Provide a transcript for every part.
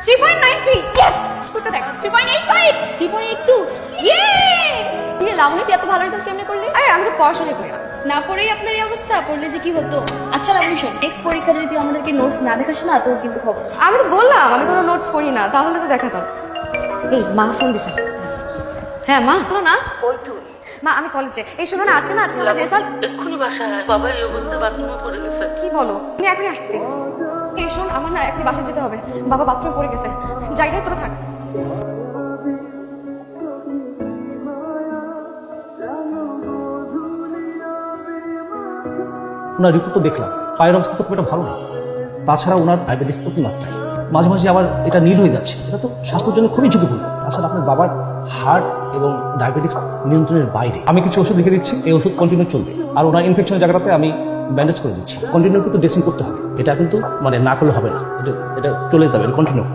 3.93 yes তোটা দেখ 3.85 3.82 ইয়ে তুই লাউনি তুই এত ভালো রেজাল্ট কেমনে করলি? আরে আমি তো পড়াশোনা করি না, না পড়েই আপনার এই অবস্থা, পড়লে যে কি হতো। আচ্ছা লাউনি শোন, নেক্সট পরীক্ষা যদি তুই আমাদেরকে নোটস না দেখাস না তোর কিন্তু খবর। আমি তো বললাম আমি কোনো নোটস করি না, তাহলে তো দেখাতাম। এই মা ফোন দিছে। হ্যাঁ মা বলো না। কই তুই? মা আমি কলেজে। এই শোনো না, আজকে আমার রেজাল্ট। এক্ষুনি বাসায় আয়, বাবা এই অবস্থা বাথরুমে পড়ে গেছে। কি বলো? আমি এখনই আসছি। এই শোন, আমার না এখনই বাসায় যেতে হবে, বাবা বাথরুমে পড়ে গেছে। যাই রে, তোরা থাক। ওনার রিপোর্ট তো দেখলাম, পায়ের অবস্থা তো খুব একটা ভালো না। তাছাড়া ওনার ডায়াবেটিস অতিমাত্রায়, মাঝে মাঝে আবার এটা নীল হয়ে যাচ্ছে। এটা তো স্বাস্থ্যের জন্য খুবই ঝুঁকিপূর্ণ। তাছাড়া আপনার বাবার হার্ট এবং ডায়াবেটিস নিয়ন্ত্রণের বাইরে। আমি কিছু ওষুধ লিখে দিচ্ছি, এই ওষুধ কন্টিনিউ চলবে। আর ওনার ইনফেকশনের জায়গাটাতে আমি ব্যান্ডেজ করে দিচ্ছি। কন্টিনিউ কিন্তু ড্রেসিং করতে হবে, এটা কিন্তু মানে না করলে হবে না। এটা চলে যেতে হবে, কন্টিনিউ।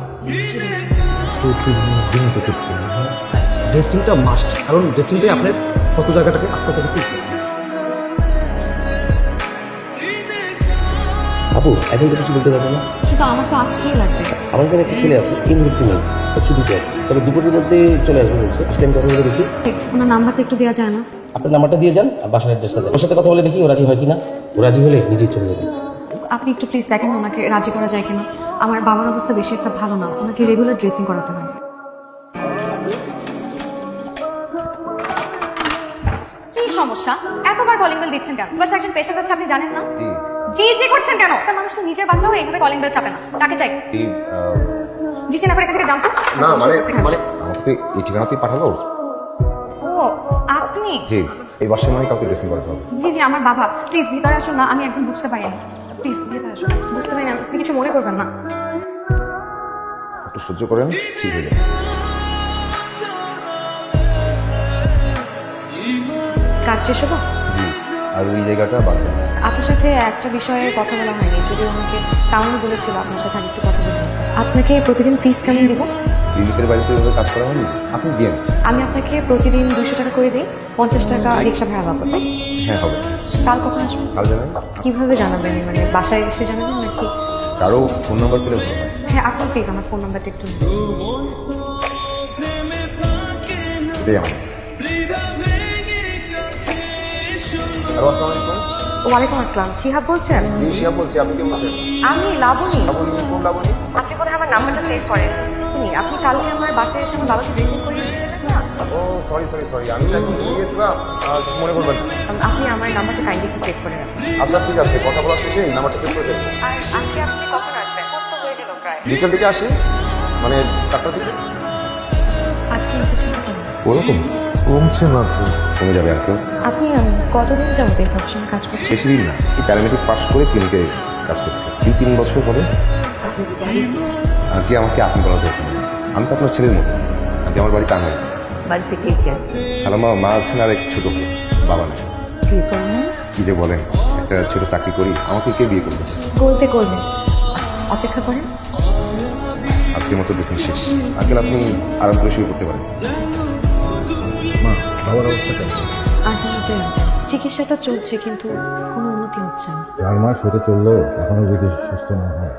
ড্রেসিংটা মাস্ট, কারণ ড্রেসিংটাই আপনার কত জায়গাটাকে আস্তে আস্তে ঠিক। আপু এখন তো কিছু বলতে পারবো না, কিন্তু আমার তো আজকেই লাগবে। আমার এখানে একটা ছেলে আছে, এই মুহূর্তে নেই, ছুটিতে আছে, তবে দুপুরের মধ্যে চলে আসবে বলছে। আসলে আমি কথা বলে দেখি। ওনার নাম্বারটা একটু দেওয়া যায় না? আপনার নাম্বারটা দিয়ে যান, আর বাসার অ্যাড্রেসটা দেন। ওর সাথে কথা বলে দেখি ও রাজি হয় কিনা। ও রাজি হলে নিজেই চলে যাবেন। আপনি একটু প্লিজ দেখেন ওনাকে রাজি করা যায় কিনা। আমার বাবার অবস্থা বেশি একটা ভালো না, ওনাকে রেগুলার ড্রেসিং করাতে হবে। কি সমস্যা? এতবার কলিং বেল দিচ্ছেন কেন? বাসা একজন পেশেন্ট আছে, আপনি জানেন না? জি জি করছেন কেন? একটা মানুষ তো নিজের বাসাও এইভাবে কলিং বেল চাপে না, ডাকে চাই। জি জি না করে এখান থেকে যান তো। না মানে আমাকে এই ঠিকানাতেই পাঠালো। ও আপনি? জি, এই বাসায় মানে কাউকে ড্রেসিং করাতে হবে। জি জি আমার বাবা, প্লিজ ভিতরে আসুন না, আমি একদম বুঝতে পারিনি। প্লিজ ভিতরে আসুন, বুঝতে পারি না, আপনি কিছু মনে করবেন না। একটু সহ্য করেন, ঠিক হয়ে যাবে। কাজ শেষ হলো? জি, আর ওই জায়গাটা বাদ দেন। আপনার সাথে একটা বিষয়ে কথা বলা হয়নি, যদিও আমাকে কাউন্ট বলেছিল আপনার সাথে একটু কথা বলতে। আপনাকে প্রতিদিন ফিস কেমন দিব? ক্লিনিকের বাড়িতে এভাবে কাজ করা হয়নি, আপনি দিন। আমি আপনাকে প্রতিদিন 200 টাকা করে দিই, 50 টাকা রিক্সা ভাড়া বাবদ। হ্যাঁ হবে। কাল কখন আসবেন? কাল জানেন কিভাবে জানাবেন? মানে বাসায় এসে জানাবেন নাকি? কারো ফোন নাম্বার পেলে ভালো হয়। হ্যাঁ আপনি প্লিজ আমার ফোন নাম্বারটা একটু নিন। এটাই আমার। হ্যালো, আসসালামু আলাইকুম। ওয়ালাইকুম আসসালাম, শিহাব বলছেন? জি, শিয়া বলছি, আপনি কে বলছেন? আমি লাবণী। লাবণী, কোন লাবণী? আপনি বোধহয় আমার নাম্বারটা সেভ করেন। আপনি কালকে আমার বাসায় এসে আমার বাবাকে ড্রেসিং করিয়ে দিতে দেবেন না? ও সরি, আমি তো একদম ভুলে গেছিলাম, কিছু মনে করবেন না। আপনি আমার নাম্বারটা কাইন্ডলি একটু সেভ করে রাখুন। আচ্ছা ঠিক আছে, কথা বলার শেষে এই নাম্বারটা সেভ করে দেবেন। আর আজকে আপনি কখন আসবেন? কত হয়ে গেল প্রায়? বিকেল দিকে আসি, মানে 4টার দিকে। আজকে ইনফেকশনটা কেমন? ওরকম কমছে না তো, কমে যাবে আর কি। আপনি কতদিন যাবত এই প্রফেশনে কাজ করছেন? বেশি দিন না, এই প্যারামেডিক পাস করে ক্লিনিকে কাজ করছি 2-3 বছর হবে। আন্টি আমাকে আপনি বলা দরকার নেই। আমি তো আপনার ছেলের মতো। আন্টি আমার বাড়ি টাঙ্গাইল। বাড়িতে কে কে আছে? হ্যালো মা আছেন, আর এক ছোট ভাই, বাবা নেই। কি করবেন? কি যে বলেন, একটা ছোট চাকরি করি, আমাকে কে বিয়ে করবে? করবেন, অপেক্ষা করেন। আজকের মতো ড্রেসিং শেষ। আঙ্কেল আপনি আরাম করে শুরু করতে পারেন। মা, বাবার অবস্থা কেমন? আলহামদুলিল্লাহ চিকিৎসাটা চলছে, কিন্তু কোনো উন্নতি হচ্ছে না। 4 মাস হতে চললো, এখনো যদি সুস্থ না হয়।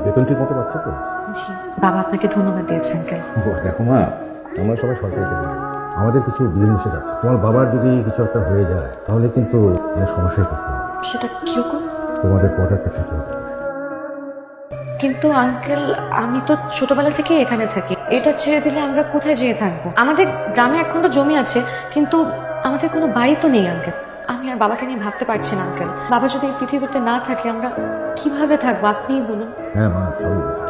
বেতন ঠিক মতো পাচ্ছে তো? জি বাবা আপনাকে ধন্যবাদ দিয়েছেন আঙ্কেল। দেখো মা, আমরা সবাই সরকারি চাকরি করি। আমাদের কিছু বিল নিষেধ আছে। তোমার বাবার যদি কিছু একটা হয়ে যায় তাহলে কিন্তু অনেক সমস্যায় পড়তে হবে। সেটা কিরকম? তোমাদের কোয়ার্টারটা শিখতে হবে। কিন্তু আঙ্কেল আমি তো ছোটবেলা থেকে এখানে থাকি, এটা ছেড়ে দিলে আমরা কোথায় যেয়ে থাকবো? আমাদের গ্রামে এক খণ্ড জমি আছে, কিন্তু আমাদের কোনো বাড়ি তো নেই আঙ্কেল। আমি আর বাবাকে নিয়ে ভাবতে পারছি না আঙ্কেল। বাবা যদি এই পৃথিবীতে না থাকে আমরা কিভাবে থাকবো আপনিই বলুন। হ্যাঁ মা, সবই বুঝি।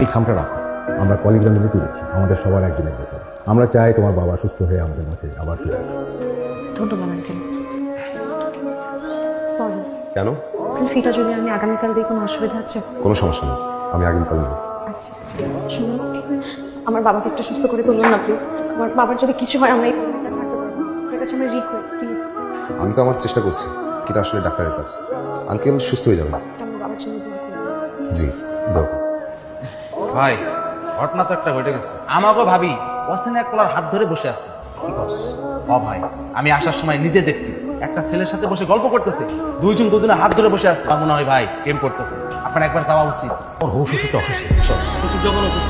এই খামটা রাখো, আমরা কলিগরা মিলে তুলেছি, আমাদের সবার একদিনের বেতন। আমরা চাই তোমার বাবা সুস্থ হয়ে আমাদের মাঝে আবার ফিরে আসুক। ধন্যবাদ আঙ্কেল। সরি, কেন? ফিটা যদি আমি আগামীকাল দিই কোনো অসুবিধা আছে? কোনো সমস্যা নেই, আমি আগামীকাল নেব। আচ্ছা শুনুন, আমার বাবাকে একটু সুস্থ করে তুলুন না প্লিজ। আমার বাবার যদি কিছু হয় আমরা এই পরিবারটা থাকতে পারবো। আপনার কাছে আমার রিকোয়েস্ট প্লিজ। আমি তো আমার চেষ্টা করছি, কিন্তু আসলে ডাক্তারের কাছে। আঙ্কেল সুস্থ হয়ে যাবেন। আমার বাবার জন্য দোয়া করুন। জি, দাও। ভাই ঘটনা তো একটা ঘটে গেছে। আমাকে ভাবি অসেন এক কলার হাত ধরে বসে আছে। কি কস? ও ভাই আমি আসার সময় নিজে দেখছি একটা ছেলের সাথে বসে গল্প করতেছে, দুইজন দুজনে হাত ধরে বসে আছে। আমার মনে হয় ভাই প্রেম করতেছে। আপনার একবার যাওয়া উচিত। ওর হৌ শ্বশুরটা অসুস্থ, শ্বশুর যখন অসুস্থ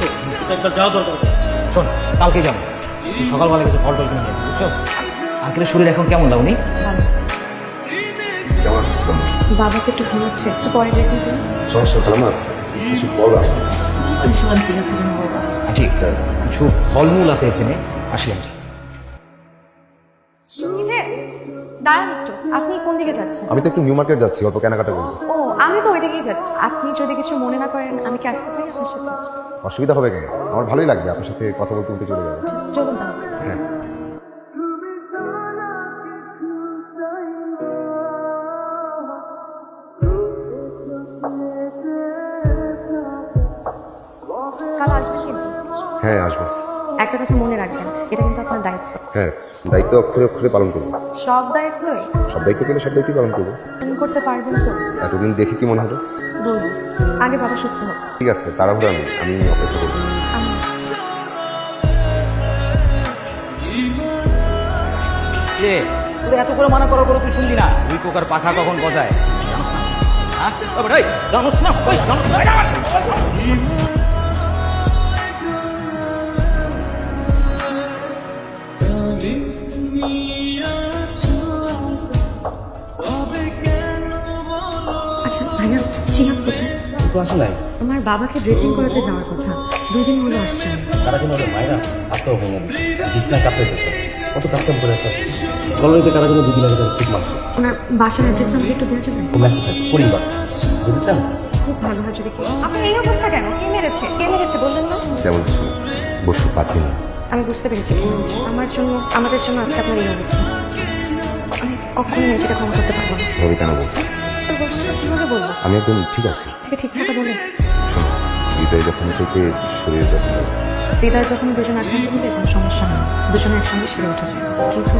একবার যাওয়া দরকার। শোন, কালকে যাবো, তুই সকালবেলা কিছু ফল টল কিনে নিয়ে বুঝছস? আঙ্কেলের শরীর এখন কেমন লাউনি? কেমন আছো তুমি? বাবাকে একটু ঘুমাচ্ছে, একটু পরে ড্রেসিং করুন। সমস্যা হলো না, কিছু বলো। আন্টি, কিছু ফলমূল আছে এখানে, আসি আন্টি। এই যে দাঁড়ান একটু, আপনি কোন দিকে যাচ্ছেন? আমি তো একটু নিউ মার্কেট যাচ্ছি, অল্প কেনাকাটা করবো। ও, আমি তো ওই দিকেই যাচ্ছি। আপনি যদি কিছু মনে না করেন, আমি কি আসতে পারি আপনার সাথে? অসুবিধা হবে কেন? আমার ভালোই লাগবে, আপনার সাথে কথা বলতে বলতে চলে যাবে। চলুন তাহলে। হ্যাঁ। কাল আসবেন কিন্তু। হ্যাঁ আসবো। একটা কথা মনে রাখবেন, এটা কিন্তু আপনার দায়িত্ব। হ্যাঁ, দায়িত্ব অক্ষরে অক্ষরে পালন করবো। সব দায়িত্বই সব দায়িত্ব পেলে সব দায়িত্বই পালন করবো। পালন করতে পারবেন তো? এতদিন দেখে কি মনে হলো? বলবো, আগে বাবা সুস্থ হোক। ঠিক আছে, তাড়াহুড়া নেই, আমি অপেক্ষা করবো। আমি রে, তোর এত করে মানা করার পরে তুই শুনলি না? দুই প্রকার পাখা কখন গজায় জানোস না? হ্যাঁ? তবে এই, জানোস না? ওই, জানোস না? আচ্ছা ভাইয়া, শিহাব কোথায়? তো আসলে আমার বাবাকে ড্রেসিং করাতে যাওয়ার কথা, 2 দিন হলো আসছে না। তারা কিন্তু ওদের মায়েরা আত্মা ভেঙে দিচ্ছে, বিছনায় কাঁপতে দিচ্ছে, কত কাজকাম করে আছে। গল্পে তারা কিন্তু 2 দিন আগে ঠিক মারছে। ওনার বাসার অ্যাড্রেসটা আমাকে একটু দেওয়া যাবে? মেসেজ থাকে পরিবার যেতে চান? খুব ভালো হয় যদি। আপনার এই অবস্থা কেন? কে মেরেছে? কে মেরেছে বললেন না? তেমন কিছু না। বসু পাতিল। আমি বুঝতে পেরেছি কে মেরেছে। আমার জন্য, আমাদের জন্য আজকে আপনার এই অবস্থা। আমি কখনোই নিজেকে ক্ষমা করতে পারবো না। ভাবি কেন বলছি? কিভাবে বলবো? আমি একদম ঠিক আছি। থেকে ঠিক থাকা বলে শোনো, হৃদয় যখন চাইতে শরীর যখন হৃদয় যখন দুজন আক্রান্ত হলে কোনো সমস্যা হয়, দুজনে একসঙ্গে সেরে ওঠা যায়। কিন্তু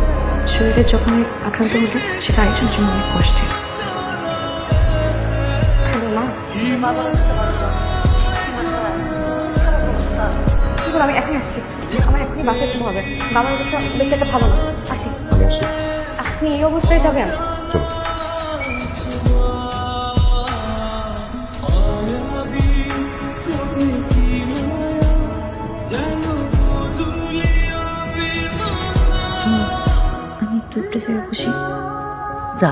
শরীরে যখন আক্রান্ত হলে সেটা আরেকজনের জন্য অনেক কষ্টের। হ্যালো মা, বাবার অবস্থা ভালো না। খারাপ অবস্থা। কি বল, আমি এখনই আসছি। আমার এখনই বাসায় যেতে হবে। বাবার অবস্থা বেশি একটা ভালো না। আসি। আমি আসি। আপনি এই অবস্থায় যাবেন? চলো। আমি একটু ড্রেসে খুশি। যা